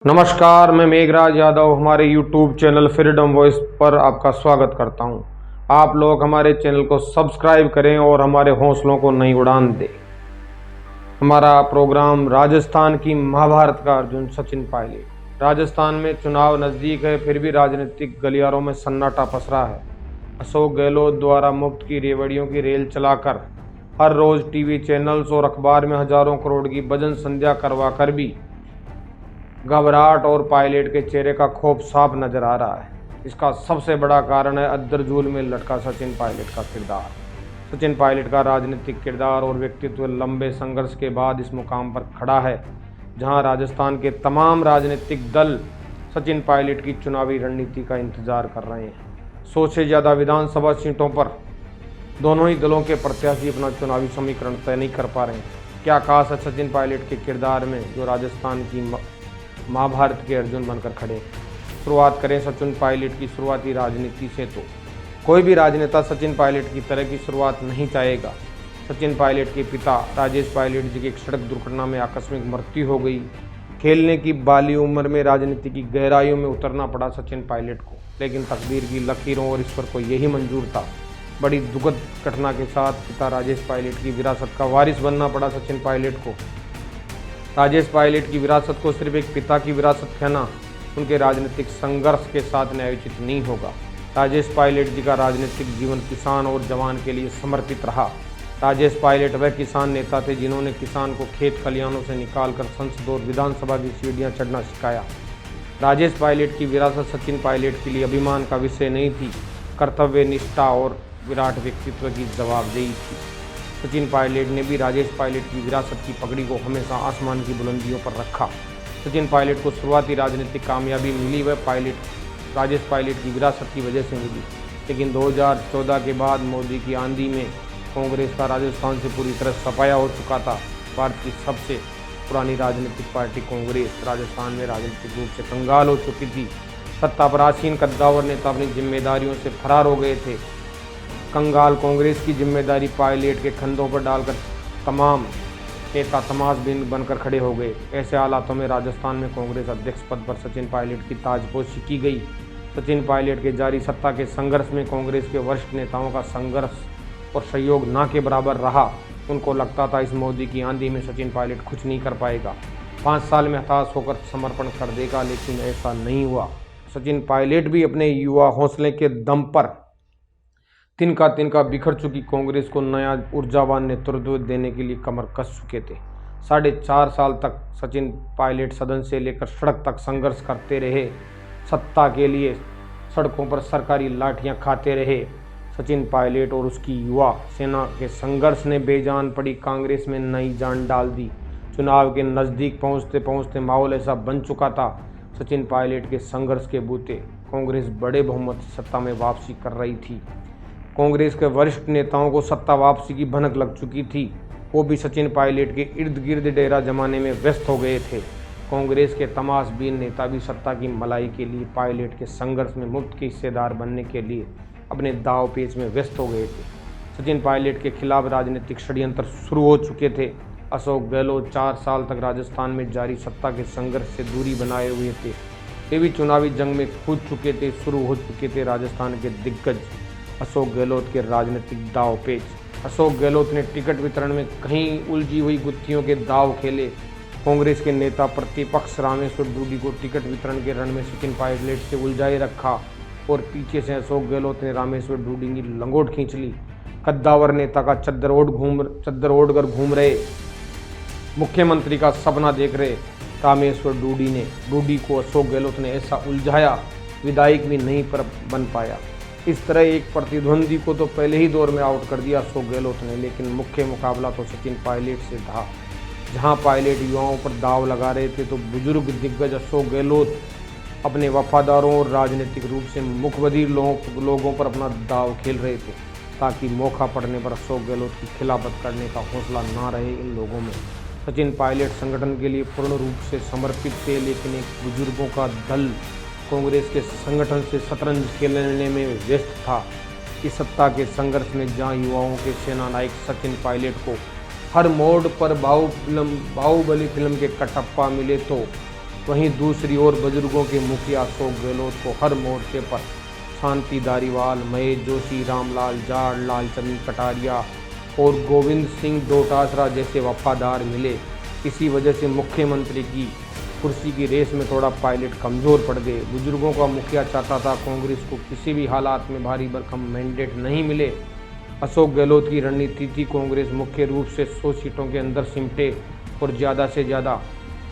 नमस्कार, मैं मेघराज यादव हमारे YouTube चैनल फ्रीडम वॉइस पर आपका स्वागत करता हूं। आप लोग हमारे चैनल को सब्सक्राइब करें और हमारे हौसलों को नई उड़ान दें। हमारा प्रोग्राम राजस्थान की महाभारत का अर्जुन सचिन पायलट। राजस्थान में चुनाव नज़दीक है, फिर भी राजनीतिक गलियारों में सन्नाटा पसरा है। अशोक गहलोत द्वारा मुफ्त की रेवड़ियों की रेल चलाकर हर रोज़ टीवी चैनल्स और अखबार में हजारों करोड़ की भजन संध्या करवा कर भी घबराहट और पायलट के चेहरे का खौफ साफ नजर आ रहा है। इसका सबसे बड़ा कारण है अद्दर झूल में लटका सचिन पायलट का किरदार। सचिन पायलट का राजनीतिक किरदार और व्यक्तित्व लंबे संघर्ष के बाद इस मुकाम पर खड़ा है, जहां राजस्थान के तमाम राजनीतिक दल सचिन पायलट की चुनावी रणनीति का इंतजार कर रहे हैं। 100 से ज़्यादा विधानसभा सीटों पर दोनों ही दलों के प्रत्याशी अपना चुनावी समीकरण तय नहीं कर पा रहे हैं। क्या खास है सचिन पायलट के किरदार में, जो राजस्थान की महाभारत के अर्जुन बनकर खड़े। शुरुआत करें सचिन पायलट की शुरुआती राजनीति से, तो कोई भी राजनेता सचिन पायलट की तरह की शुरुआत नहीं चाहेगा। सचिन पायलट के पिता राजेश पायलट जी की एक सड़क दुर्घटना में आकस्मिक मृत्यु हो गई। खेलने की बाली उम्र में राजनीति की गहराइयों में उतरना पड़ा सचिन पायलट को, लेकिन तकदीर की लकीरों और ईश्वर को यही मंजूर था। बड़ी दुखद घटना के साथ पिता राजेश पायलट की विरासत का वारिस बनना पड़ा सचिन पायलट को। राजेश पायलट की विरासत को सिर्फ एक पिता की विरासत कहना उनके राजनीतिक संघर्ष के साथ न्यायोचित नहीं होगा। राजेश पायलट जी का राजनीतिक जीवन किसान और जवान के लिए समर्पित रहा। राजेश पायलट वह किसान नेता थे जिन्होंने किसान को खेत खलिहानों से निकालकर संसद और विधानसभा की सीढ़ियां चढ़ना सिखाया। राजेश पायलट की विरासत सचिन पायलट के लिए अभिमान का विषय नहीं थी, कर्तव्य निष्ठा और विराट व्यक्तित्व की जवाबदेही थी। सचिन पायलट ने भी राजेश पायलट की विरासत की पगड़ी को हमेशा आसमान की बुलंदियों पर रखा। सचिन पायलट को शुरुआती राजनीतिक कामयाबी मिली वह राजेश पायलट की विरासत की वजह से मिली, लेकिन 2014 के बाद मोदी की आंधी में कांग्रेस का राजस्थान से पूरी तरह सफाया हो चुका था। भारत की सबसे पुरानी राजनीतिक पार्टी कांग्रेस राजस्थान में राजनीतिक रूप से कंगाल हो चुकी थी। सत्ता पर आसीन कद्दावर नेता अपनी जिम्मेदारियों से फरार हो गए थे। कंगाल कांग्रेस की जिम्मेदारी पायलट के कंधों पर डालकर तमाम नेता तमाशबीन बनकर खड़े हो गए। ऐसे हालातों में राजस्थान में कांग्रेस अध्यक्ष पद पर सचिन पायलट की ताजपोशी की गई। सचिन पायलट के जारी सत्ता के संघर्ष में कांग्रेस के वरिष्ठ नेताओं का संघर्ष और सहयोग ना के बराबर रहा। उनको लगता था इस मोदी की आंधी में सचिन पायलट कुछ नहीं कर पाएगा, 5 साल में हताश होकर समर्पण कर देगा, लेकिन ऐसा नहीं हुआ। सचिन पायलट भी अपने युवा हौसले के दम पर तिनका बिखर चुकी कांग्रेस को नया ऊर्जावान नेतृत्व देने के लिए कमर कस चुके थे। 4.5 साल तक सचिन पायलट सदन से लेकर सड़क तक संघर्ष करते रहे। सत्ता के लिए सड़कों पर सरकारी लाठियां खाते रहे। सचिन पायलट और उसकी युवा सेना के संघर्ष ने बेजान पड़ी कांग्रेस में नई जान डाल दी। चुनाव के नज़दीक पहुंचते पहुंचते माहौल ऐसा बन चुका था, सचिन पायलट के संघर्ष के बूते कांग्रेस बड़े बहुमत से सत्ता में वापसी कर रही थी। कांग्रेस के वरिष्ठ नेताओं को सत्ता वापसी की भनक लग चुकी थी। वो भी सचिन पायलट के इर्द गिर्द डेरा जमाने में व्यस्त हो गए थे। कांग्रेस के तमाशबीन नेता भी सत्ता की मलाई के लिए पायलट के संघर्ष में मुफ्त के हिस्सेदार बनने के लिए अपने दाव पेच में व्यस्त हो गए थे। सचिन पायलट के खिलाफ राजनीतिक षड्यंत्र शुरू हो चुके थे। अशोक गहलोत 4 साल तक राजस्थान में जारी सत्ता के संघर्ष से दूरी बनाए हुए थे। वे भी चुनावी जंग में कूद चुके थे। शुरू हो चुके थे राजस्थान के दिग्गज अशोक गहलोत के राजनीतिक दाव पेच। अशोक गहलोत ने टिकट वितरण में कहीं उलझी हुई गुत्थियों के दाव खेले। कांग्रेस के नेता प्रतिपक्ष रामेश्वर डूडी को टिकट वितरण के रण में सचिन पायलट से उलझाए रखा और पीछे से अशोक गहलोत ने रामेश्वर डूडी की लंगोट खींच ली। कद्दावर नेता का चद्दर ओढ़ कर घूम रहे मुख्यमंत्री का सपना देख रहे रामेश्वर डूडी को अशोक गहलोत ने ऐसा उलझाया, विधायक भी नहीं पर बन पाया। इस तरह एक प्रतिद्वंदी को तो पहले ही दौर में आउट कर दिया अशोक गहलोत ने, लेकिन मुख्य मुकाबला तो सचिन पायलट से था। जहां पायलट युवाओं पर दाव लगा रहे थे, तो बुजुर्ग दिग्गज अशोक गहलोत अपने वफादारों और राजनीतिक रूप से मुखबधिर लोगों पर अपना दाव खेल रहे थे, ताकि मौका पड़ने पर अशोक गहलोत की खिलाफत करने का हौसला ना रहे इन लोगों में। सचिन पायलट संगठन के लिए पूर्ण रूप से समर्पित थे, लेकिन एक बुजुर्गों का दल कांग्रेस के संगठन से शतरंज खेलने में व्यस्त था। इस सत्ता के संघर्ष में जहां युवाओं के सेना नायक सचिन पायलट को हर मोड़ पर बाहुबली फिल्म के कटप्पा मिले, तो वहीं दूसरी ओर बुजुर्गों के मुखिया अशोक गहलोत को हर मोर्चे पर शांति धारीवाल, महेश जोशी, रामलाल जाट, लालचंद कटारिया और गोविंद सिंह डोटासरा जैसे वफादार मिले। इसी वजह से मुख्यमंत्री की कुर्सी की रेस में थोड़ा पायलट कमज़ोर पड़ गए। बुजुर्गों का मुखिया चाहता था कांग्रेस को किसी भी हालात में भारी भरकम मैंडेट नहीं मिले। अशोक गहलोत की रणनीति थी कांग्रेस मुख्य रूप से 100 सीटों के अंदर सिमटे और ज़्यादा से ज़्यादा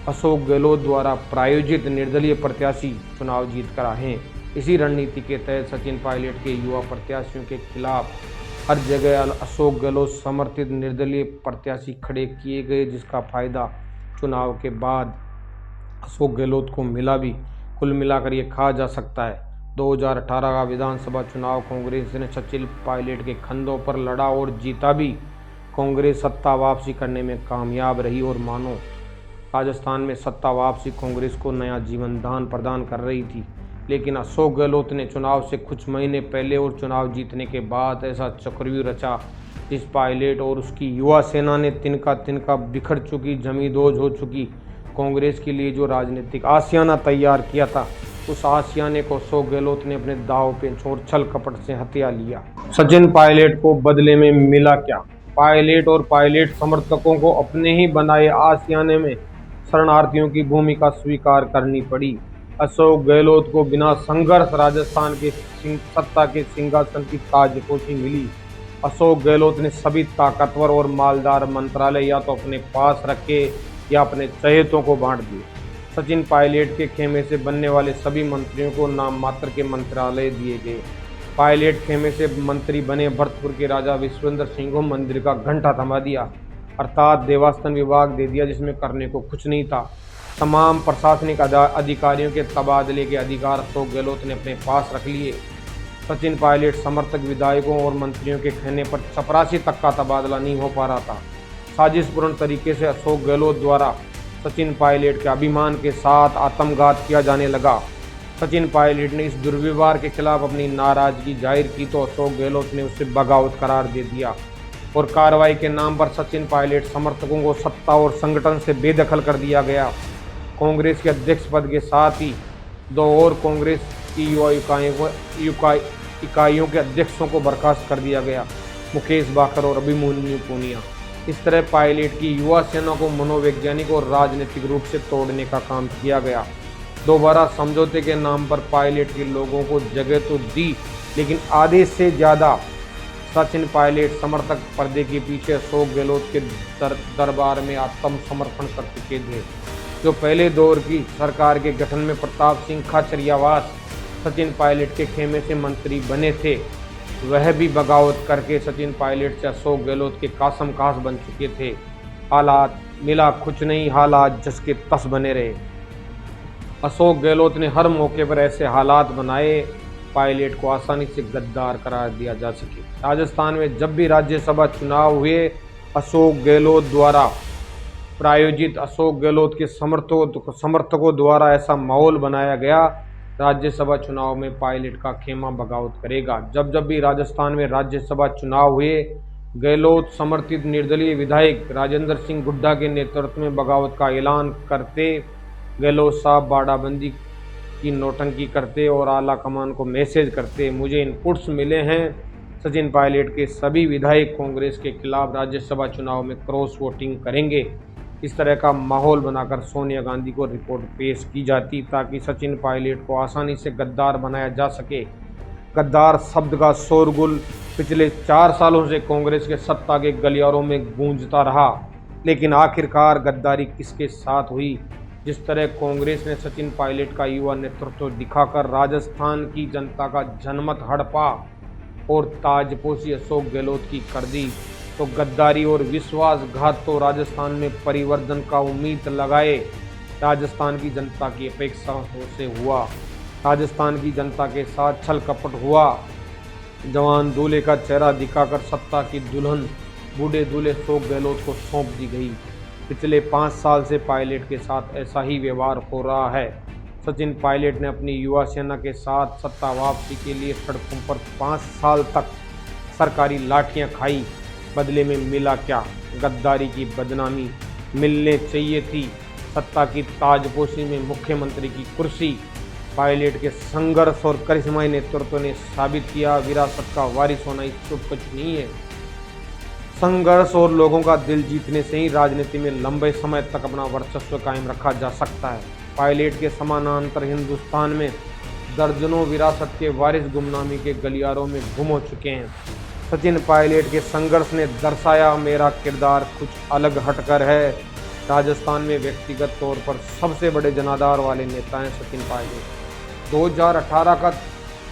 अशोक गहलोत द्वारा प्रायोजित निर्दलीय प्रत्याशी चुनाव जीत कर आए। इसी रणनीति के तहत सचिन पायलट के युवा प्रत्याशियों के खिलाफ हर जगह अशोक गहलोत समर्थित निर्दलीय प्रत्याशी खड़े किए गए, जिसका फायदा चुनाव के बाद अशोक गहलोत को मिला भी। कुल मिलाकर ये कहा जा सकता है 2018 का विधानसभा चुनाव कांग्रेस ने सचिन पायलट के कंधों पर लड़ा और जीता भी। कांग्रेस सत्ता वापसी करने में कामयाब रही और मानो राजस्थान में सत्ता वापसी कांग्रेस को नया जीवन दान प्रदान कर रही थी। लेकिन अशोक गहलोत ने चुनाव से कुछ महीने पहले और चुनाव जीतने के बाद ऐसा चक्रव्यूह रचा जिस पायलट और उसकी युवा सेना ने तिनका तिनका बिखर चुकी, जमींदोज हो चुकी कांग्रेस के लिए जो राजनीतिक आशियाना तैयार किया था, उस आशियाने को अशोक गहलोत ने अपने दाव पे और छल कपट से हथिया लिया। सचिन पायलट को बदले में मिला क्या? पायलट और पायलट समर्थकों को अपने ही बनाए आशियाने में शरणार्थियों की भूमिका स्वीकार करनी पड़ी। अशोक गहलोत को बिना संघर्ष राजस्थान के सत्ता के सिंहासन की ताजपोशी मिली। अशोक गहलोत ने सभी ताकतवर और मालदार मंत्रालय या तो अपने पास रखे या अपने चहेतों को बांट दिए। सचिन पायलट के खेमे से बनने वाले सभी मंत्रियों को नाम मात्र के मंत्रालय दिए गए। पायलट खेमे से मंत्री बने भरतपुर के राजा विश्वेंद्र सिंह को मंदिर का घंटा थमा दिया, अर्थात देवस्थान विभाग दे दिया जिसमें करने को कुछ नहीं था। तमाम प्रशासनिक अधिकारियों के तबादले के अधिकार अशोक गहलोत ने अपने पास रख लिए। सचिन पायलट समर्थक विधायकों और मंत्रियों के कहने पर चपरासी तक का तबादला नहीं हो पा रहा था। साजिशपूर्ण तरीके से अशोक गहलोत द्वारा सचिन पायलट के अभिमान के साथ आत्मघात किया जाने लगा। सचिन पायलट ने इस दुर्व्यवहार के खिलाफ अपनी नाराजगी जाहिर की तो अशोक गहलोत ने उसे बगावत करार दे दिया और कार्रवाई के नाम पर सचिन पायलट समर्थकों को सत्ता और संगठन से बेदखल कर दिया गया। कांग्रेस के अध्यक्ष पद के साथ ही 2 और कांग्रेस की युवा इकाइयों के अध्यक्षों को बर्खास्त कर दिया गया, मुकेश बाकर और अभिमन्यु पूनिया। इस तरह पायलट की युवा सेना को मनोवैज्ञानिक और राजनीतिक रूप से तोड़ने का काम किया गया। दोबारा समझौते के नाम पर पायलट के लोगों को जगह तो दी, लेकिन आधे से ज़्यादा सचिन पायलट समर्थक पर्दे के पीछे अशोक गहलोत के दरबार में आत्मसमर्पण कर चुके थे। जो पहले दौर की सरकार के गठन में प्रताप सिंह खाचरियावास सचिन पायलट के खेमे से मंत्री बने थे, वह भी बगावत करके सचिन पायलट से अशोक गहलोत के कासम खास बन चुके थे। हालात मिला कुछ नहीं, हालात जस के तस बने रहे। अशोक गहलोत ने हर मौके पर ऐसे हालात बनाए पायलट को आसानी से गद्दार करार दिया जा सके। राजस्थान में जब भी राज्यसभा चुनाव हुए, अशोक गहलोत द्वारा प्रायोजित अशोक गहलोत के समर्थकों द्वारा ऐसा माहौल बनाया गया राज्यसभा चुनाव में पायलट का खेमा बगावत करेगा। जब जब भी राजस्थान में राज्यसभा चुनाव हुए, गहलोत समर्थित निर्दलीय विधायक राजेंद्र सिंह हुड्डा के नेतृत्व में बगावत का ऐलान करते। गहलोत साहब बाड़ाबंदी की नौटंकी करते और आला कमान को मैसेज करते, मुझे इनपुट्स मिले हैं सचिन पायलट के सभी विधायक कांग्रेस के खिलाफ राज्यसभा चुनाव में क्रॉस वोटिंग करेंगे। इस तरह का माहौल बनाकर सोनिया गांधी को रिपोर्ट पेश की जाती ताकि सचिन पायलट को आसानी से गद्दार बनाया जा सके। गद्दार शब्द का शोरगुल पिछले 4 सालों से कांग्रेस के सत्ता के गलियारों में गूंजता रहा, लेकिन आखिरकार गद्दारी किसके साथ हुई? जिस तरह कांग्रेस ने सचिन पायलट का युवा नेतृत्व दिखाकर राजस्थान की जनता का जनमत हड़पा और ताजपोशी अशोक गहलोत की कर दी, तो गद्दारी और विश्वासघात तो राजस्थान में परिवर्तन का उम्मीद लगाए राजस्थान की जनता की अपेक्षा से हुआ। राजस्थान की जनता के साथ छल कपट हुआ। जवान दूल्हे का चेहरा दिखाकर सत्ता की दुल्हन बूढ़े दूल्हे अशोक गहलोत को सौंप दी गई। पिछले 5 साल से पायलट के साथ ऐसा ही व्यवहार हो रहा है। सचिन पायलट ने अपनी युवा सेना के साथ सत्ता वापसी के लिए सड़कों पर 5 साल तक सरकारी लाठियां खाई। बदले में मिला क्या? गद्दारी की बदनामी मिलने चाहिए थी। सत्ता की ताजपोशी में मुख्यमंत्री की कुर्सी। पायलट के संघर्ष और करिश्माई नेतृत्व ने साबित किया विरासत का वारिस होना इच्छुक कुछ नहीं है। संघर्ष और लोगों का दिल जीतने से ही राजनीति में लंबे समय तक अपना वर्चस्व कायम रखा जा सकता है। पायलट के समानांतर हिंदुस्तान में दर्जनों विरासत के वारिस गुमनामी के गलियारों में गुम हो चुके हैं। सचिन पायलट के संघर्ष ने दर्शाया मेरा किरदार कुछ अलग हटकर है। राजस्थान में व्यक्तिगत तौर पर सबसे बड़े जनाधार वाले नेता हैं सचिन पायलट। 2018 का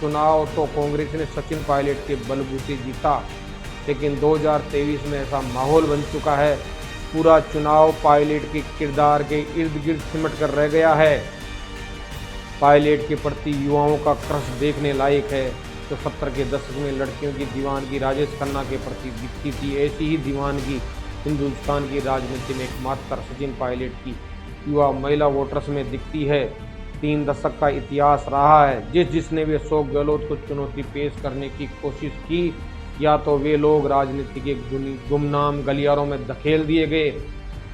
चुनाव तो कांग्रेस ने सचिन पायलट के बलबूते जीता, लेकिन 2023 में ऐसा माहौल बन चुका है पूरा चुनाव पायलट के किरदार के इर्द गिर्द सिमट कर रह गया है। पायलट के प्रति युवाओं का क्रश देखने लायक है। तो 70 के दशक में लड़कियों की दीवानगी राजेश खन्ना के प्रति दिखती थी, ऐसी ही दीवानगी हिंदुस्तान की राजनीति में एकमात्र सचिन पायलट की युवा महिला वोटर्स में दिखती है। 3 दशक का इतिहास रहा है। जिसने भी अशोक गहलोत को चुनौती पेश करने की कोशिश की, या तो वे लोग राजनीति के गुमनाम गलियारों में धकेल दिए गए।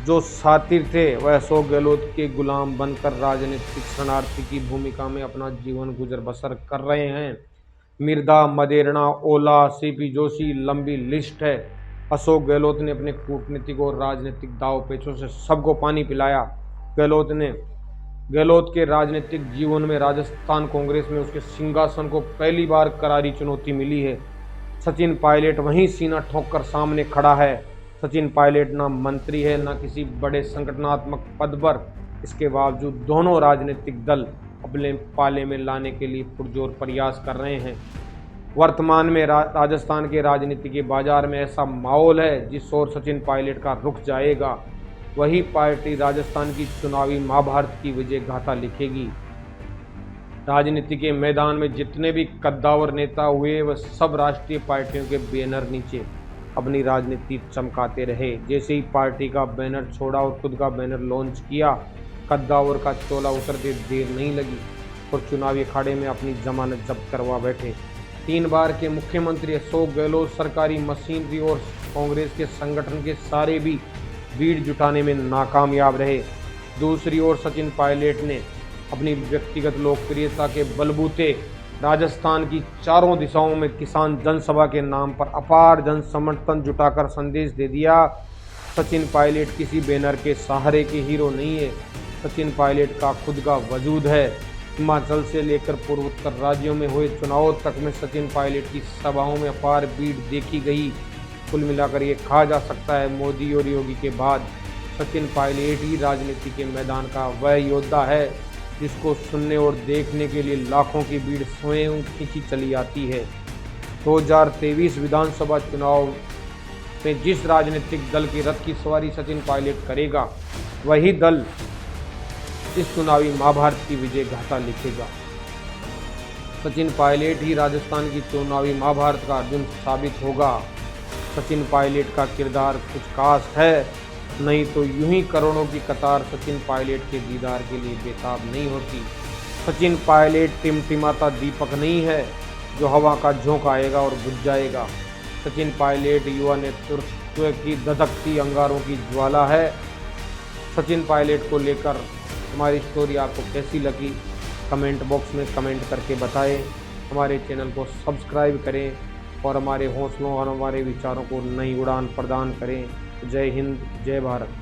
जो साथी थे वह अशोक गहलोत के गुलाम बनकर राजनीतिक शरणार्थी की भूमिका में अपना जीवन गुजर बसर कर रहे हैं। मिर्दा, मदेरणा, ओला, सीपी जोशी, लंबी लिस्ट है। अशोक गहलोत ने अपने कूटनीतिक और राजनीतिक दाव पेचों से सबको पानी पिलाया। गहलोत के राजनीतिक जीवन में राजस्थान कांग्रेस में उसके सिंहासन को पहली बार करारी चुनौती मिली है। सचिन पायलट वहीं सीना ठोककर सामने खड़ा है। सचिन पायलट ना मंत्री है, ना किसी बड़े संगठनात्मक पद पर। इसके बावजूद दोनों राजनीतिक दल अपने पाले में लाने के लिए पुरजोर प्रयास कर रहे हैं। वर्तमान में राजस्थान के राजनीति के बाजार में ऐसा माहौल है जिस ओर सचिन पायलट का रुख जाएगा, वही पार्टी राजस्थान की चुनावी महाभारत की विजय गाथा लिखेगी। राजनीति के मैदान में जितने भी कद्दावर नेता हुए वह सब राष्ट्रीय पार्टियों के बैनर नीचे अपनी राजनीति चमकाते रहे। जैसे ही पार्टी का बैनर छोड़ा और खुद का बैनर लॉन्च किया, कद्दावर का चोला उतरते देर नहीं लगी और चुनावी अखाड़े में अपनी जमानत जब्त करवा बैठे। 3 बार के मुख्यमंत्री अशोक गहलोत सरकारी मशीनरी और कांग्रेस के संगठन के सारे भी भीड़ जुटाने में नाकामयाब रहे। दूसरी ओर सचिन पायलट ने अपनी व्यक्तिगत लोकप्रियता के बलबूते राजस्थान की चारों दिशाओं में किसान जनसभा के नाम पर अपार जन समर्थन जुटाकर संदेश दे दिया। सचिन पायलट किसी बैनर के सहारे के हीरो नहीं है। सचिन पायलट का खुद का वजूद है। हिमाचल से लेकर पूर्वोत्तर राज्यों में हुए चुनावों तक में सचिन पायलट की सभाओं में अपार भीड़ देखी गई। कुल मिलाकर ये कहा जा सकता है मोदी और योगी के बाद सचिन पायलट ही राजनीति के मैदान का वह योद्धा है जिसको सुनने और देखने के लिए लाखों की भीड़ स्वयं खींची चली आती है। 2023 विधानसभा चुनाव में जिस राजनीतिक दल की रथ की सवारी सचिन पायलट करेगा, वही दल इस चुनावी महाभारत की विजय गाथा लिखेगा। सचिन पायलट ही राजस्थान की चुनावी महाभारत का अर्जुन साबित होगा। सचिन पायलट का किरदार कुछ खास है, नहीं तो यूं ही करोड़ों की कतार सचिन पायलट के दीदार के लिए बेताब नहीं होती। सचिन पायलट टिमटिमाता दीपक नहीं है जो हवा का झोंका आएगा और बुझ जाएगा। सचिन पायलट युवा नेतृत्व की धधकती अंगारों की ज्वाला है। सचिन पायलट को लेकर हमारी स्टोरी आपको कैसी लगी, कमेंट बॉक्स में कमेंट करके बताएं। हमारे चैनल को सब्सक्राइब करें और हमारे हौसलों और हमारे विचारों को नई उड़ान प्रदान करें। जय हिंद, जय भारत।